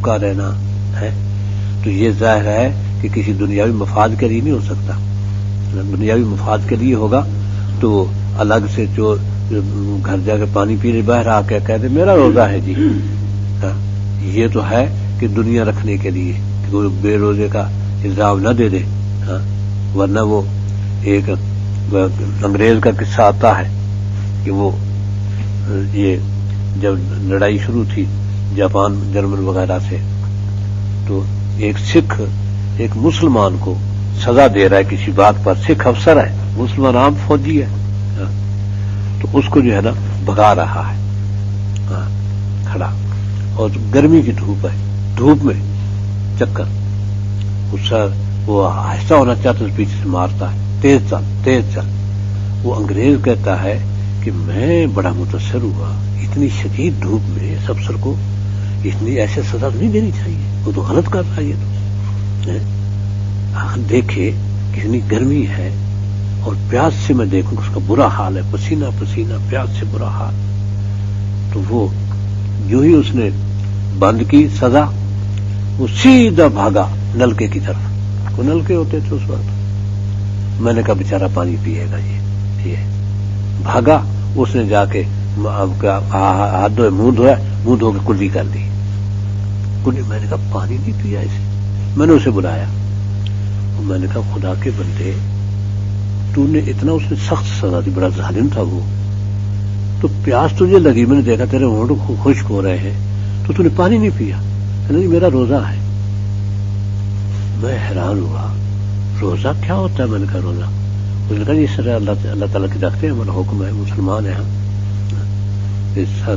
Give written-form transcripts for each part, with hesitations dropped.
بھوکا رہنا ہے تو یہ ظاہر ہے کہ کسی دنیاوی مفاد کے لیے نہیں ہو سکتا. دنیاوی مفاد کے لیے ہوگا تو الگ سے جو گھر جا کے پانی پینے باہر آ کے کہہ دے میرا روزہ ہے جی. یہ تو ہے کہ دنیا رکھنے کے لیے کہ کوئی بے روزے کا الزام نہ دے دے. ورنہ وہ ایک انگریز کا قصہ آتا ہے کہ وہ یہ جب لڑائی شروع تھی جاپان جرمن وغیرہ سے تو ایک سکھ ایک مسلمان کو سزا دے رہا ہے کسی بات پر. سکھ افسر ہے, مسلمان عام فوجی ہے, تو اس کو جو ہے نا بھگا رہا ہے کھڑا, اور گرمی کی دھوپ ہے, دھوپ میں چکر اس سے وہ آہستہ ہونا چاہتا ہے, پیچھے سے مارتا ہے تیز چل تیز چل. وہ انگریز کہتا ہے کہ میں بڑا متاثر ہوا, اتنی شدید دھوپ میں اس افسر کو اتنی ایسے سزا نہیں دینی چاہیے, وہ تو غلط کر رہا ہے. یہ تو دیکھے کتنی گرمی ہے اور پیاس سے میں دیکھوں اس کا برا حال ہے, پسینہ پسینہ, پیاس سے برا حال. تو وہ جو ہی اس نے بند کی سزا وہ سیدھا بھاگا نلکے کی طرف. وہ نلکے ہوتے تھے اس وقت. میں نے کہا بیچارہ پانی پیے گا یہ بھاگا. اس نے جا کے ہاتھ دھوئے, منہ دھویا, منہ دھو کے کلی کر دی. کلی میں نے کہا پانی نہیں پیا اسے. میں نے اسے بلایا, میں نے کہا خدا کے بندے تو نے اتنا, اس نے سخت سزا دی, بڑا ظالم تھا وہ, تو پیاس تجھے لگی, میں نے دیکھا تیرے ہونٹ خشک ہو رہے ہیں تو نے پانی نہیں پیا. نہیں میرا روزہ ہے. میں حیران ہوا, روزہ کیا ہوتا ہے؟ میں نے کہا روزہ. اس نے کہا اس طرح اللہ تعالیٰ کی رکھتے ہیں, ہمارا حکم ہے, مسلمان ہیں ہم,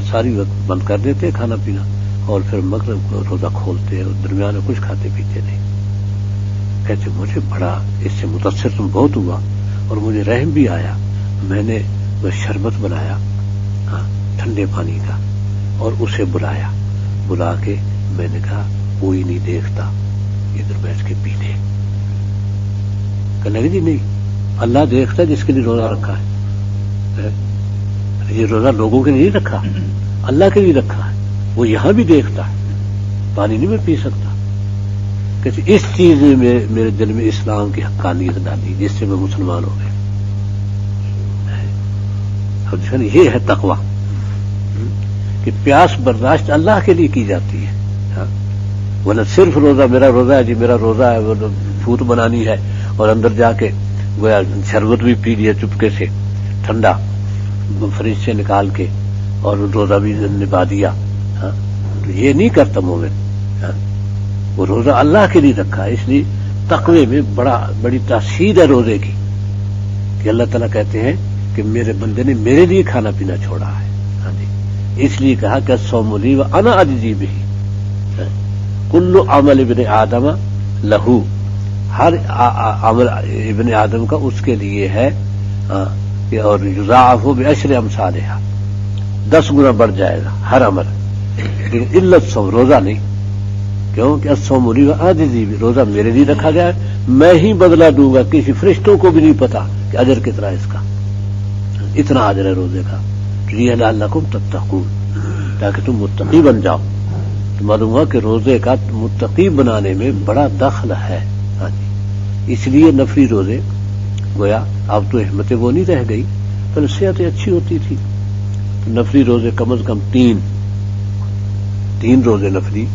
ساری وقت بند کر دیتے کھانا پینا اور پھر مغرب کو روزہ کھولتے اور درمیان میں کچھ کھاتے پیتے نہیں. کہتے مجھے بڑا اس سے متاثر تم بہت ہوا اور مجھے رحم بھی آیا. میں نے وہ شربت بنایا ٹھنڈے پانی کا اور اسے بلایا. بلا کے میں نے کہا کوئی نہیں دیکھتا, ادھر بیٹھ کے پی لے. کہنے لگے جی نہیں, اللہ دیکھتا ہے جس کے لیے روزہ رکھا ہے. یہ روزہ لوگوں کے لیے نہیں رکھا, اللہ کے لیے رکھا ہے. وہ یہاں بھی دیکھتا ہے, پانی نہیں میں پی سکتا. کہتے اس چیز نے میرے دل میں اسلام کی حقانیت ڈالی, جس سے میں مسلمان ہو گیا. یہ ہے تقویٰ کہ پیاس برداشت اللہ کے لیے کی جاتی ہے. ورنہ صرف روزہ میرا روزہ ہے جی, میرا روزہ ہے, وہ پھوت بنانی ہے اور اندر جا کے گویا شربت بھی پی لیا چپکے سے ٹھنڈا فریج سے نکال کے اور روزہ بھی نبھا دیا. تو یہ نہیں کرتا مومن. وہ روزہ اللہ کے لیے رکھا ہے. اس لیے تقوی میں بڑی تاثیر ہے روزے کی کہ اللہ تعالیٰ کہتے ہیں کہ میرے بندے نے میرے لیے کھانا پینا چھوڑا ہے. اس لیے کہا کہ الصوم لی وانا اجزی بہ, کل عمل ابن آدم لہو, ہر عمل ابن آدم کا اس کے لیے ہے, اور یضاعف بعشر امثالها, 10 گنا بڑھ جائے گا ہر عمل. لیکن الا الصوم, روزہ نہیں. کیوں کہ الصوم لی وانا اجزی بہ, روزہ میرے لیے رکھا گیا ہے, میں ہی بدلہ دوں گا. کسی فرشتوں کو بھی نہیں پتا کہ اجر کتنا ہے اس کا, اتنا اجر ہے روزے کا. لعلکم تتقون, تاکہ تم متقی بن جاؤ. تو معلوم ہوا کہ روزے کا متقی بنانے میں بڑا دخل ہے. اس لیے نفلی روزے گویا اب تو احمت وہ نہیں رہ گئی, پر صحت اچھی ہوتی تھی. تو نفلی روزے کم از کم تین روزے نفلی,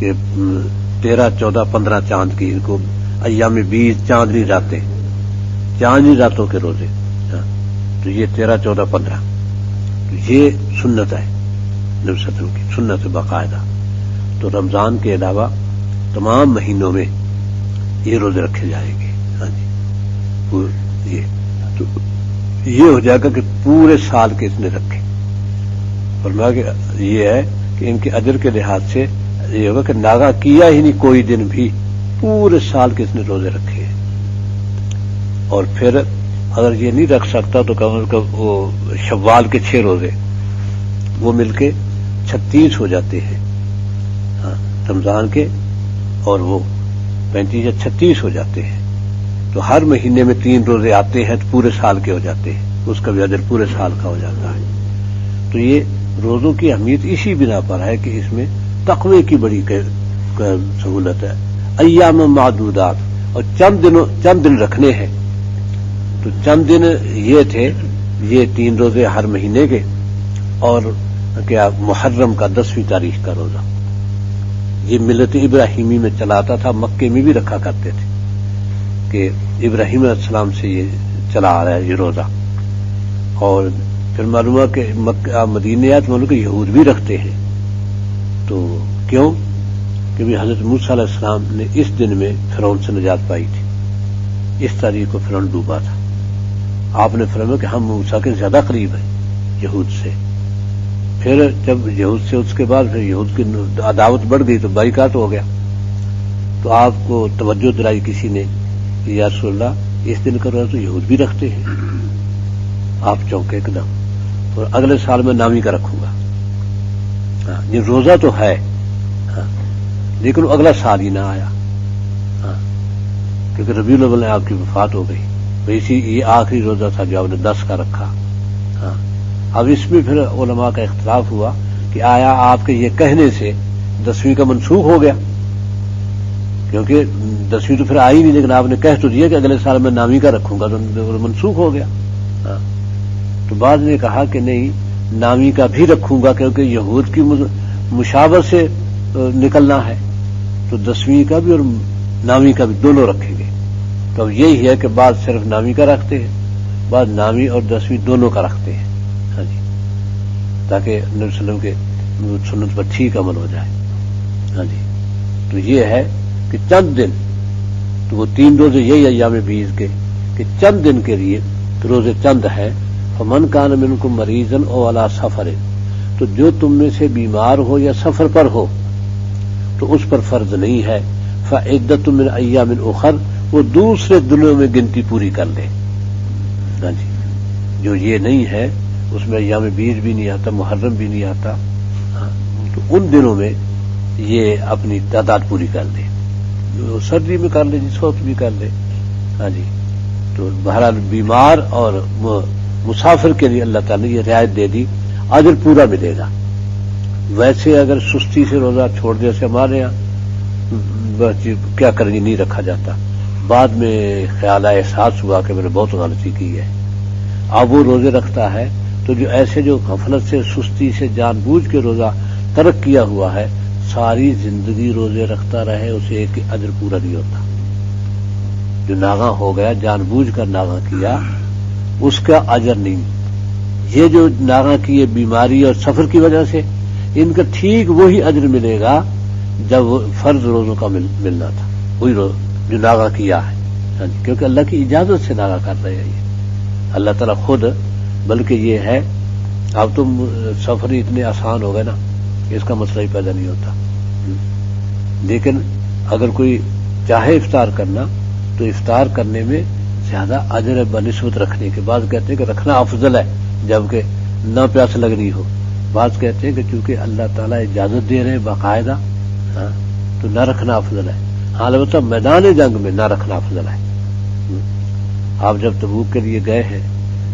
13, 14, 15 چاند کی, ان کو ایام 20 چاندنی راتوں کے روزے. تو یہ 13, 14, 15 یہ سنت ہے نبی صلی اللہ علیہ وسلم کی, سنت باقاعدہ. تو رمضان کے علاوہ تمام مہینوں میں یہ روزے رکھے جائیں گے. تو یہ ہو جائے گا کہ پورے سال کے اس نے رکھے. فرمایا کہ یہ ہے کہ ان کے اجر کے لحاظ سے یہ ہوگا کہ ناغا کیا ہی نہیں کوئی دن بھی, پورے سال کے اس نے روزے رکھے. اور پھر اگر یہ نہیں رکھ سکتا تو کم از کم وہ شوال کے 6 روزے وہ مل کے 36 ہو جاتے ہیں رمضان کے, اور وہ 35 یا 36 ہو جاتے ہیں. تو ہر مہینے میں 3 روزے آتے ہیں تو پورے سال کے ہو جاتے ہیں, اس کا بھی اجر پورے سال کا ہو جاتا ہے. تو یہ روزوں کی اہمیت اسی بنا پر ہے کہ اس میں تقوی کی بڑی سہولت ہے. ایام معدودات، اور چند دن رکھنے ہیں. تو چند دن یہ تھے، یہ 3 روزے ہر مہینے کے، اور کیا محرم کا 10ویں تاریخ کا روزہ. یہ ملت ابراہیمی میں چلاتا تھا، مکے میں بھی رکھا کرتے تھے کہ ابراہیم علیہ السلام سے یہ چلا آ رہا ہے یہ روزہ. اور پھر معلوم ہوا کہ مدینیات میں کہ یہود بھی رکھتے ہیں. تو کیوں کہ بھی حضرت موسیٰ علیہ السلام نے اس دن میں فرعون سے نجات پائی تھی. اس تاریخ کو فرعون ڈوبا تھا. آپ نے فرمایا کہ ہم موسیٰ کے زیادہ قریب ہیں یہود سے. پھر جب یہود سے اس کے بعد پھر یہود کی عداوت بڑھ گئی تو بائیکاٹ ہو گیا. تو آپ کو توجہ دلائی کسی نے کہ یا رسول اللہ اس دن کا روزہ تو یہود بھی رکھتے ہیں. آپ چونکے ایک دم. اور اگلے سال میں نامی کا رکھوں گا. یہ روزہ تو ہے لیکن وہ اگلا سال ہی نہ آیا کیونکہ ربیع الاول میں آپ کی وفات ہو گئی. اسی یہ آخری روزہ تھا جو آپ نے 10 کا رکھا. اب اس میں پھر علماء کا اختلاف ہوا کہ آیا آپ کے یہ کہنے سے 10ویں کا منسوخ ہو گیا، کیونکہ 10ویں تو پھر آئی نہیں، لیکن آپ نے کہہ تو دیا کہ اگلے سال میں نامی کا رکھوں گا تو منسوخ ہو گیا. تو بعض نے کہا کہ نہیں، نامی کا بھی رکھوں گا کیونکہ یہود کی مشابہت سے نکلنا ہے، تو 10ویں کا بھی اور نامی کا بھی دونوں رکھیں گے. تو اب یہی ہے کہ بعض صرف نامی کا رکھتے ہیں، بعض نامی اور 10ویں دونوں کا رکھتے ہیں. ہاں جی، تاکہ نبی صلی اللہ علیہ وسلم کے سنت پر ٹھیک عمل ہو جائے. ہاں جی، تو یہ ہے کہ چند دن، تو وہ 3 روزے یہی ایام بیز کے کہ چند دن کے لیے روزے چند ہیں. فمن کان منکم مریضا او علی سفر، تو جو تم میں سے بیمار ہو یا سفر پر ہو تو اس پر فرض نہیں ہے. فعدۃ من ایام اخر، وہ دوسرے دنوں میں گنتی پوری کر لے. ہاں جی، جو یہ نہیں ہے اس میں ایام بیج بھی نہیں آتا، محرم بھی نہیں آتا. تو ان دنوں میں یہ اپنی تعداد پوری کر لے. جو سردی میں کر لے، جس وقت بھی کر لے. ہاں جی، تو بہرحال بیمار اور مسافر کے لیے اللہ تعالیٰ نے یہ رعایت دے دی، اجر پورا ملے گا. ویسے اگر سستی سے روزہ چھوڑ دے، سے ہمارے یہاں کیا کریں گے، نہیں رکھا جاتا. بعد میں خیال احساس ہوا کہ میں نے بہت غلطی کی ہے. اب وہ روزے رکھتا ہے تو جو ایسے جو غفلت سے، سستی سے جان بوجھ کے روزہ ترک کیا ہوا ہے، ساری زندگی روزے رکھتا رہے، اسے ایک اجر پورا نہیں ہوتا. جو ناغہ ہو گیا، جان بوجھ کر ناغہ کیا، اس کا اجر نہیں. یہ جو ناغہ کی ہے بیماری اور سفر کی وجہ سے، ان کا ٹھیک وہی اجر ملے گا جب فرض روزوں کا ملنا تھا، وہی جو ناغہ کیا ہے. کیونکہ اللہ کی اجازت سے ناغہ کر رہے ہیں یہ اللہ تعالیٰ خود. بلکہ یہ ہے اب تو سفر اتنے آسان ہو گئے نا، اس کا مسئلہ ہی پیدا نہیں ہوتا. لیکن اگر کوئی چاہے افطار کرنا تو افطار کرنے میں زیادہ اجر ہے بنسبت رکھنے کے. بعض کہتے ہیں کہ رکھنا افضل ہے جبکہ نہ پیاس لگنی ہو. بعض کہتے ہیں کہ چونکہ اللہ تعالیٰ اجازت دے رہے ہیں باقاعدہ، تو نہ رکھنا افضل ہے. البتہ میدان جنگ میں نہ رکھنا افضل ہے. آپ جب تبوک کے لیے گئے ہیں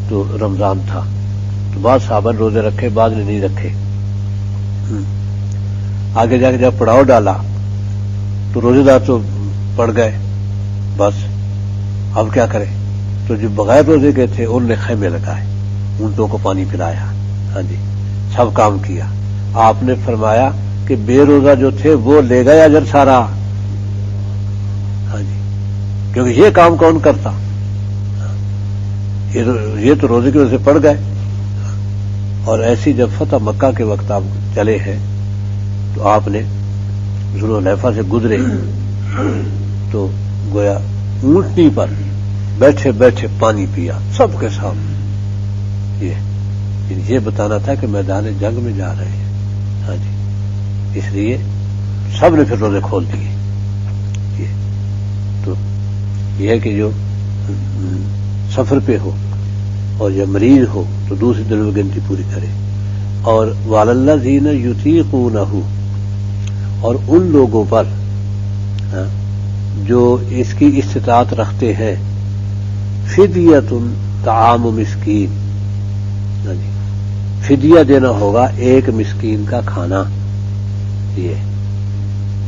تو رمضان تھا، تو بعض صحابہ نے روزے رکھے، بعض نے نہیں رکھے. آگے جا کے جب پڑاؤ ڈالا تو روزے دار تو پڑ گئے، بس اب کیا کریں. تو جو بغیر روزے گئے تھے انہوں نے خیمے لگائے، اونٹوں کو پانی پلایا. ہاں جی، سب کام کیا. آپ نے فرمایا کہ بے روزہ جو تھے وہ لے گئے اجر سارا. ہاں جی، کیونکہ یہ کام کون کرتا، یہ تو روزے کی وجہ سے پڑ گئے. اور ایسی جب فتح مکہ کے وقت آپ چلے ہیں تو آپ نے ذوالحلیفہ سے گزرے تو گویا اونٹنی پر بیٹھے بیٹھے پانی پیا سب کے سامنے. یہ بتانا تھا کہ میدان جنگ میں جا رہے ہیں. ہاں جی، اس لیے سب نے پھر روزے کھول دیے. تو یہ ہے کہ جو سفر پہ ہو اور یا مریض ہو تو دوسری دن میں گنتی پوری کرے. اور وَعَلَى یُطِيقُونَهُ، اور ان لوگوں پر جو اس کی استطاعت رکھتے ہیں، فدیۃ طعام مسکین، فدیہ دینا ہوگا ایک مسکین کا کھانا.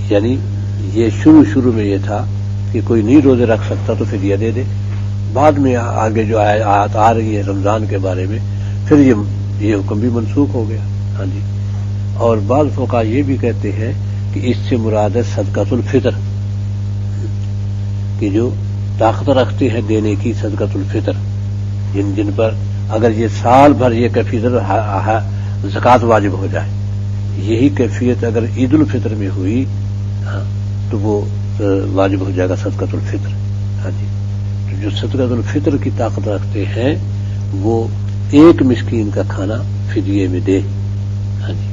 یعنی یہ شروع میں یہ تھا کہ کوئی نہیں روزے رکھ سکتا تو فدیہ دے دے. بعد میں آگے جو آیات آ رہی ہے رمضان کے بارے میں پھر یہ حکم بھی منسوخ ہو گیا. ہاں جی. اور بعض فقہا یہ بھی کہتے ہیں کہ اس سے مراد ہے صدقۃ الفطر، کہ جو طاقت رکھتے ہیں دینے کی صدقۃ الفطر، جن پر اگر یہ سال بھر یہ کیفیت زکوٰۃ واجب ہو جائے، یہی کیفیت اگر عید الفطر میں ہوئی تو وہ واجب ہو جائے گا صدقۃ الفطر. ہاں جی. تو جو صدقۃ الفطر کی طاقت رکھتے ہیں وہ ایک مسکین کا کھانا فدیے میں دے. ہاں جی.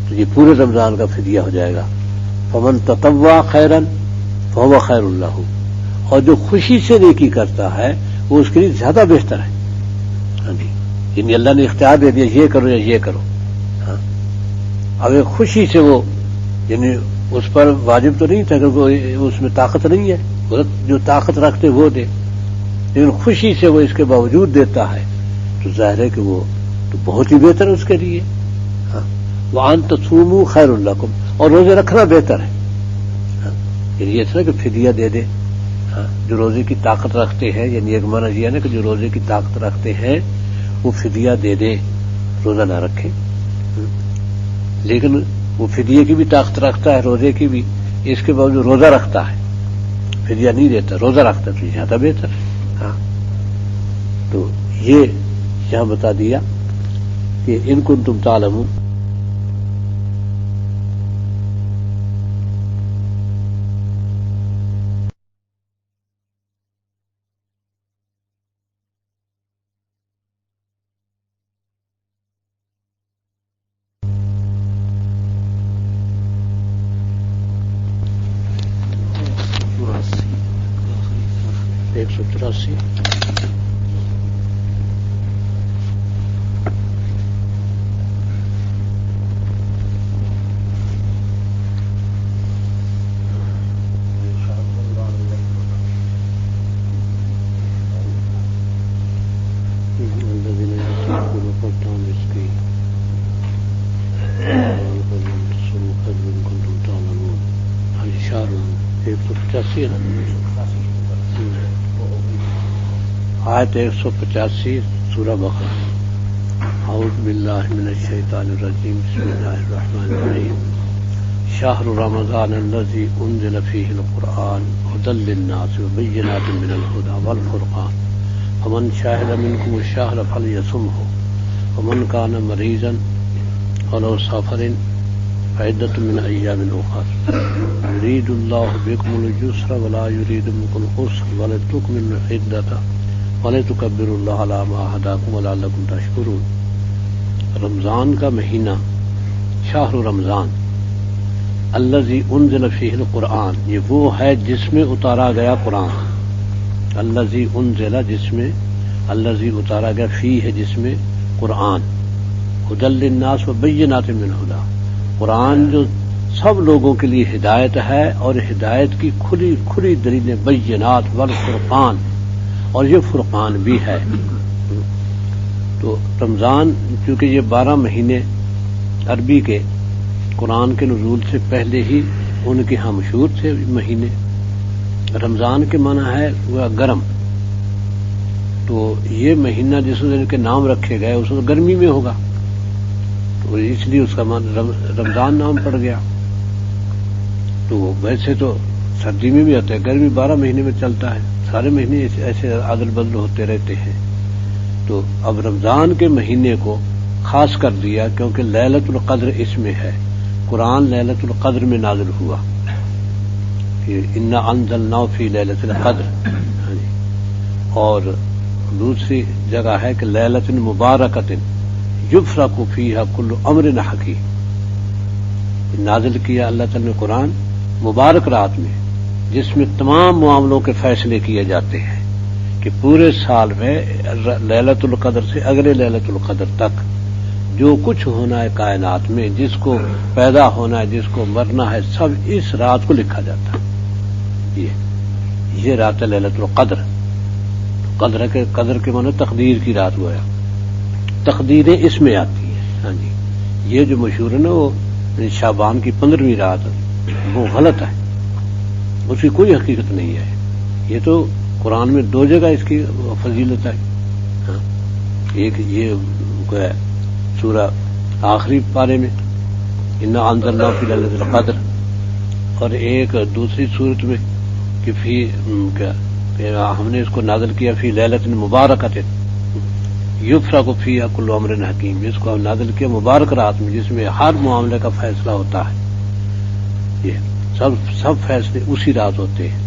تو یہ پورے رمضان کا فدیہ ہو جائے گا. فمن تطوع خیرا فهو خیر اللہ، اور جو خوشی سے نیکی کرتا ہے وہ اس کے لیے زیادہ بہتر ہے. ہاں جی. یعنی اللہ نے اختیار دے دیا یہ کرو یا یہ کرو. ہاں. اب ایک خوشی سے وہ، یعنی اس پر واجب تو نہیں تھا کہ اس میں طاقت نہیں ہے، جو طاقت رکھتے وہ دے، لیکن خوشی سے وہ اس کے باوجود دیتا ہے تو ظاہر ہے کہ وہ تو بہت ہی بہتر ہے اس کے لیے. ہاں. وَأَن تَصُومُوا خَيْرٌ لَكُمْ، اور روزے رکھنا بہتر ہے. ہاں. یعنی یہ طرح کہ فدیہ دے دے. ہاں. جو روزے کی طاقت رکھتے ہیں، یعنی ایک معنی یہ ہے نا کہ جو روزے کی طاقت رکھتے ہیں وہ فدیہ دے دے، روزہ نہ رکھے. لیکن وہ فدیے کی بھی طاقت رکھتا ہے، روزے کی بھی، اس کے باوجود روزہ رکھتا ہے، فدیہ نہیں دیتا، روزہ رکھتا ہے تو زیادہ بہتر ہے. ہاں. تو یہ یہاں بتا دیا کہ ان کنتم تعلمون. آیت 185 سورہ بقرہ. اعوذ باللہ من الشیطان الرجیم. بسم اللہ الرحمن الرحیم. شہر رمضان الذی انزل فیہ القرآن ھدی للناس وبینات من الھدی والفرقان فمن شہد منکم الشہر فلیصمہ ومن کان مریضا علی سفر فعدۃ من ایام اخر یرید اللہ بکم الیسر ولا یرید بکم العسر ولتکملوا العدۃ وَلَتُكَبِّرُوا اللَّهَ عَلَىٰ مَا هَدَاكُمْ وَلَعَلَّكُمْ تَشْكُرُونَ. رمضان کا مہینہ، شہر رمضان الذی انزل فیہ القرآن، یہ وہ ہے جس میں اتارا گیا قرآن. الذی انزل، جس میں، الذی اتارا گیا، فیہ جس میں قرآن، ھدی للناس وبینات من الھدی، قرآن جو سب لوگوں کے لیے ہدایت ہے اور ہدایت کی کھلی کھلی دلیلیں، بینات والفرقان، اور یہ فرقان بھی ہے. تو رمضان چونکہ یہ 12 مہینے عربی کے قرآن کے نزول سے پہلے ہی ان کے ہاں مشہور تھے مہینے. رمضان کے معنی ہے وہ گرم، تو یہ مہینہ جس دن کے نام رکھے گئے اس وقت گرمی میں ہوگا، تو اس لیے اس کا رمضان نام پڑ گیا. تو ویسے تو سردی میں بھی ہوتا ہے، گرمی 12 مہینے میں چلتا ہے، سارے مہینے ایسے عدل بدل ہوتے رہتے ہیں. تو اب رمضان کے مہینے کو خاص کر دیا کیونکہ لیلۃ القدر اس میں ہے. قرآن لیلۃ القدر میں نازل ہوا کہ انا انزلناہ فی لیلۃ القدر. اور دوسری جگہ ہے کہ لیلۃ مبارکۃ یفرق فیہا کل امر حکیم. نازل کیا اللہ تعالی نے قرآن مبارک رات میں، جس میں تمام معاملوں کے فیصلے کیے جاتے ہیں کہ پورے سال میں لیلۃ القدر سے اگلے لیلۃ القدر تک جو کچھ ہونا ہے کائنات میں، جس کو پیدا ہونا ہے، جس کو مرنا ہے، سب اس رات کو لکھا جاتا ہے. یہ رات ہے لیلۃ القدر. قدر کے معنی تقدیر کی رات ہوا ہے، تقدیریں اس میں آتی ہیں. ہاں جی. یہ جو مشہور ہے نا وہ شعبان کی 15ویں رات وہ غلط ہے، اس کی کوئی حقیقت نہیں ہے. یہ تو قرآن میں 2 جگہ اس کی فضیلت ہے. ایک یہ ہے سورہ آخری پارے میں انا انزلناہ فی لیلۃ القدر، اور ایک دوسری صورت میں کہ ہم نے اس کو نازل کیا فی لیلۃ مبارکۃ یفرق فیہا کل امر حکیم. اس کو ہم نازل کیا مبارک رات میں جس میں ہر معاملے کا فیصلہ ہوتا ہے. یہ سب فیصلے اسی رات ہوتے ہیں.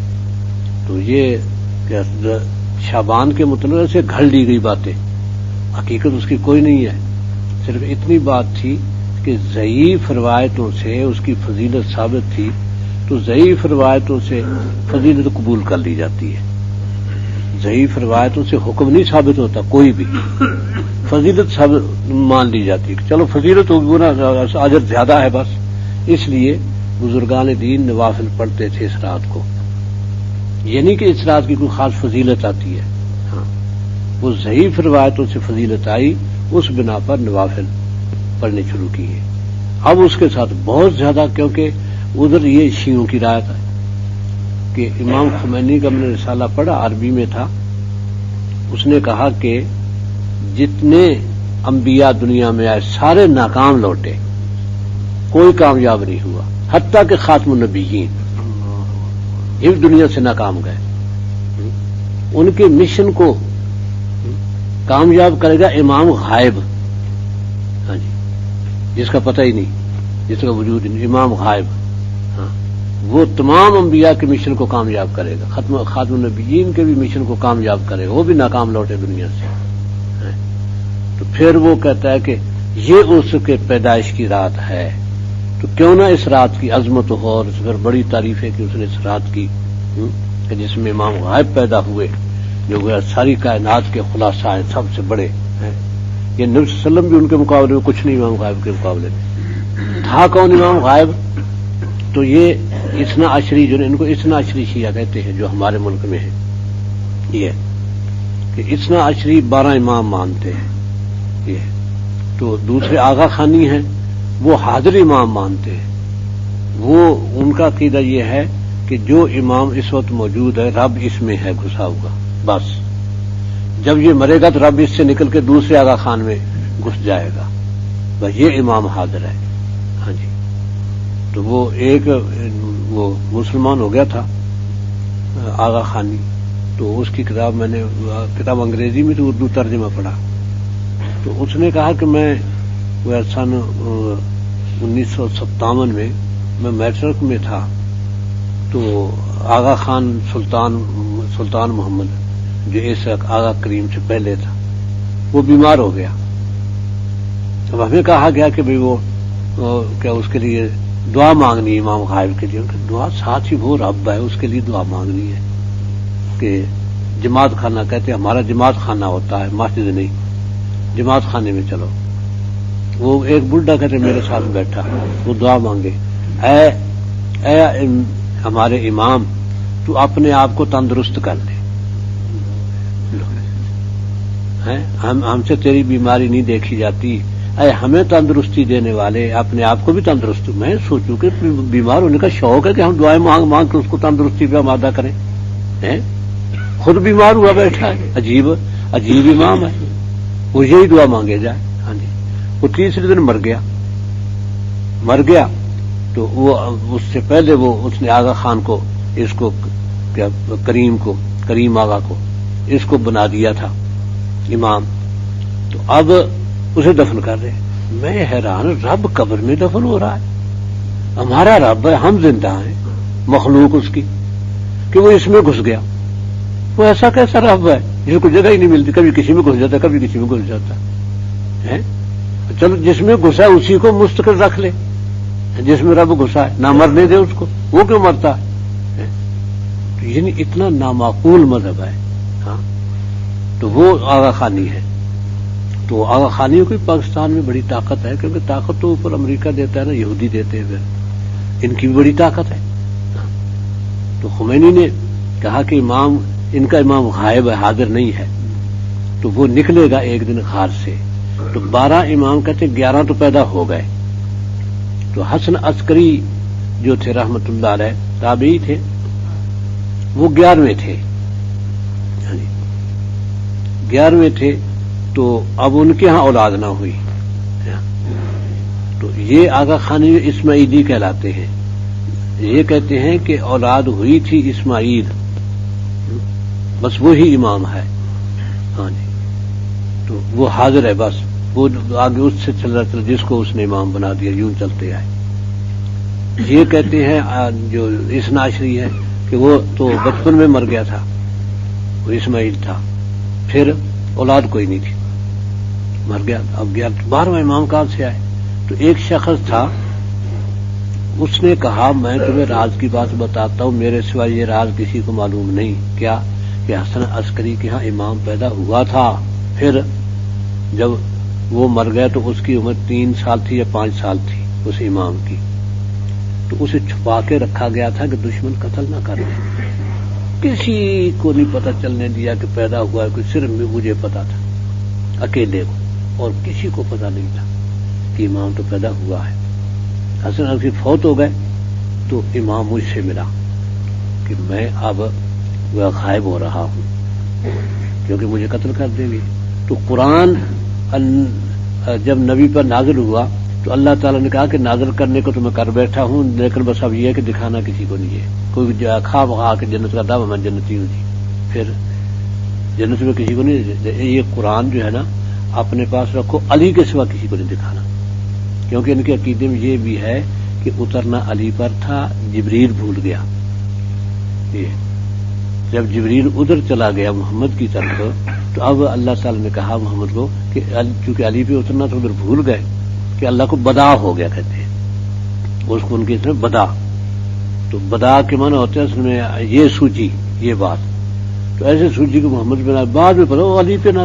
تو یہ شعبان کے متعلق سے گھڑ لی گئی باتیں، حقیقت اس کی کوئی نہیں ہے. صرف اتنی بات تھی کہ ضعیف روایتوں سے اس کی فضیلت ثابت تھی، تو ضعیف روایتوں سے فضیلت قبول کر لی جاتی ہے. ضعیف روایتوں سے حکم نہیں ثابت ہوتا کوئی بھی، فضیلت ثابت مان لی جاتی ہے. چلو فضیلت اجر زیادہ ہے بس، اس لیے بزرگان دین نوافل پڑھتے تھے اس رات کو. یہ نہیں کہ اس رات کی کوئی خاص فضیلت آتی ہے. ہاں، وہ ضعیف روایتوں سے فضیلت آئی، اس بنا پر نوافل پڑھنے شروع کیے. اب اس کے ساتھ بہت زیادہ، کیونکہ ادھر یہ شیعوں کی رایت ہے کہ امام خمینی کا میں نے رسالہ پڑھا، عربی میں تھا. اس نے کہا کہ جتنے انبیاء دنیا میں آئے سارے ناکام لوٹے، کوئی کامیاب نہیں ہوا، حتیٰ کہ خاتم النبیین یہ بھی دنیا سے ناکام گئے. ان کے مشن کو کامیاب کرے گا امام غائب، ہاں جی، جس کا پتہ ہی نہیں، جس کا وجود نہیں، امام غائب. ہاں، وہ تمام انبیاء کے مشن کو کامیاب کرے گا، خاتم النبیین کے بھی مشن کو کامیاب کرے گا. وہ بھی ناکام لوٹے دنیا سے. تو پھر وہ کہتا ہے کہ یہ اس کے پیدائش کی رات ہے، تو کیوں نہ اس رات کی عظمت ہو. اور پھر بڑی تعریف ہے کہ اس نے اس رات کی کہ جس میں امام غائب پیدا ہوئے، جو ساری کائنات کے خلاصہ ہیں، سب سے بڑے ہیں. یہ نبی صلی اللہ علیہ وسلم بھی ان کے مقابلے میں کچھ نہیں، امام غائب کے مقابلے میں تھا کون امام غائب. تو یہ اثنا عشری، جو ان کو اثنا عشری شیعہ کہتے ہیں جو ہمارے ملک میں ہے، یہ کہ اثنا عشری 12 امام مانتے ہیں. یہ تو دوسرے آغا خانی ہیں، وہ حاضر امام مانتے ہیں. وہ ان کا عقیدہ یہ ہے کہ جو امام اس وقت موجود ہے رب اس میں ہے گھسا ہوا، بس جب یہ مرے گا تو رب اس سے نکل کے دوسرے آغا خان میں گھس جائے گا، بس یہ امام حاضر ہے. ہاں جی. تو وہ ایک وہ مسلمان ہو گیا تھا آغا خانی، تو اس کی کتاب میں نے کتاب انگریزی میں تو اردو ترجمہ پڑھا. تو اس نے کہا کہ میں سن 1957 میں میٹرک میں تھا، تو آغا خان سلطان محمد جو اس آغا کریم سے پہلے تھا، وہ بیمار ہو گیا. اب ہمیں کہا گیا کہ بھئی وہ کیا اس کے لیے دعا مانگنی ہے امام غائب کے لیے. دعا ساتھ ہی وہ رب ہے، اس کے لیے دعا مانگنی ہے. کہ جماعت خانہ کہتے ہیں، ہمارا جماعت خانہ ہوتا ہے، مسجد نہیں، جماعت خانے میں چلو. وہ ایک بڈھا کہتے میرے ساتھ بیٹھا، وہ دعا مانگے، اے ہمارے امام تو اپنے آپ کو تندرست کر لے، ہم سے تیری بیماری نہیں دیکھی جاتی، اے ہمیں تندرستی دینے والے اپنے آپ کو بھی تندرست. میں سوچوں کہ بیمار ہونے کا شوق ہے کہ ہم دعائیں مانگ مانگ کے اس کو تندرستی پہ آمادہ کریں. خود بیمار ہوا بیٹھا ہے، عجیب امام ہے، وہ یہی دعا مانگے جائے. ہاں جی. وہ تیسرے دن مر گیا. تو وہ اس سے پہلے اس نے آغا خان کو اس کو کیا کریم آغا کو اس کو بنا دیا تھا امام. تو اب اسے دفن کر رہے. میں حیران، رب قبر میں دفن ہو رہا ہے، ہمارا رب ہے، ہم زندہ ہیں، مخلوق اس کی، کہ وہ اس میں گھس گیا. وہ ایسا کیسا رب ہے جس کو جگہ ہی نہیں ملتی، کبھی کسی میں گھس جاتا، کبھی کسی میں گھس جاتا ہے. چلو جس میں گھسا ہے اسی کو مستقل رکھ لے، جس میں رب گھسا ہے نہ مرنے دے اس کو، وہ کیوں مرتا ہے؟ یعنی اتنا نامعقول مذہب ہے. ہاں. تو وہ آغا خانی ہے. تو آغا خانیوں کی پاکستان میں بڑی طاقت ہے، کیونکہ طاقت تو اوپر امریکہ دیتا ہے نا، یہودی دیتے ہیں، ان کی بھی بڑی طاقت ہے. تو خمینی نے کہا کہ ان کا امام غائب ہے، حاضر نہیں ہے، تو وہ نکلے گا ایک دن غار سے. تو 12 امام کہتے 11 تو پیدا ہو گئے. تو حسن عسکری جو تھے رحمت اللہ علیہ تابعی تھے، وہ 11ویں تھے، 11ویں تھے، تو اب ان کے ہاں اولاد نہ ہوئی، تو یہ آغا خانی اسماعیلی کہلاتے ہیں. یہ کہتے ہیں کہ اولاد ہوئی تھی اسماعیل، بس وہی امام ہے. ہاں جی، تو وہ حاضر ہے، بس وہ آگے اس سے چل رہا جس کو اس نے امام بنا دیا، یوں چلتے آئے. یہ کہتے ہیں جو اثنا عشری ہے کہ وہ تو بچپن میں مر گیا تھا، وہ اسماعیل تھا، پھر اولاد کوئی نہیں تھی، مر گیا. اب 12واں امام کہاں سے آئے؟ تو ایک شخص تھا، اس نے کہا میں تمہیں راز کی بات بتاتا ہوں، میرے سوا یہ راز کسی کو معلوم نہیں. کیا؟ کہ حسن عسکری کے ہاں امام پیدا ہوا تھا، پھر جب وہ مر گیا تو اس کی عمر 3 سال تھی یا 5 سال تھی اس امام کی، تو اسے چھپا کے رکھا گیا تھا کہ دشمن قتل نہ کر دے. کسی کو نہیں پتہ چلنے دیا کہ پیدا ہوا ہے کوئی، صرف مجھے پتا تھا اکیلے کو، اور کسی کو پتا نہیں تھا کہ امام تو پیدا ہوا ہے. حسن عسکری فوت ہو گئے تو امام مجھ سے ملا کہ میں اب غائب ہو رہا ہوں کیونکہ مجھے قتل کر دیں گے. تو قرآن جب نبی پر نازل ہوا تو اللہ تعالیٰ نے کہا کہ نازل کرنے کو تو میں کر بیٹھا ہوں، لیکن بس اب یہ ہے کہ دکھانا کسی کو نہیں ہے. کوئی خواب آ کے جنت کا دعویٰ میں جنتی ہوں جی، پھر جنت میں کسی کو نہیں. یہ قرآن جو ہے نا اپنے پاس رکھو، علی کے سوا کسی کو نہیں دکھانا، کیونکہ ان کے عقیدے میں یہ بھی ہے کہ اترنا علی پر تھا، جبریل بھول گیا. یہ جب جبریل ادھر چلا گیا محمد کی طرف، تو اب اللہ تعالیٰ نے کہا محمد کو کہ چونکہ علی پہ اترنا تو ادھر بھول گئے کہ اللہ کو بدا ہو گیا کہتے ہیں اس کو، ان کے اس میں بدا. تو بدا کے معنی ہوتے ہیں اصل میں یہ سوچی یہ بات، تو ایسے سوچی کہ محمد بن بعد میں پتا وہ علی پہ نہ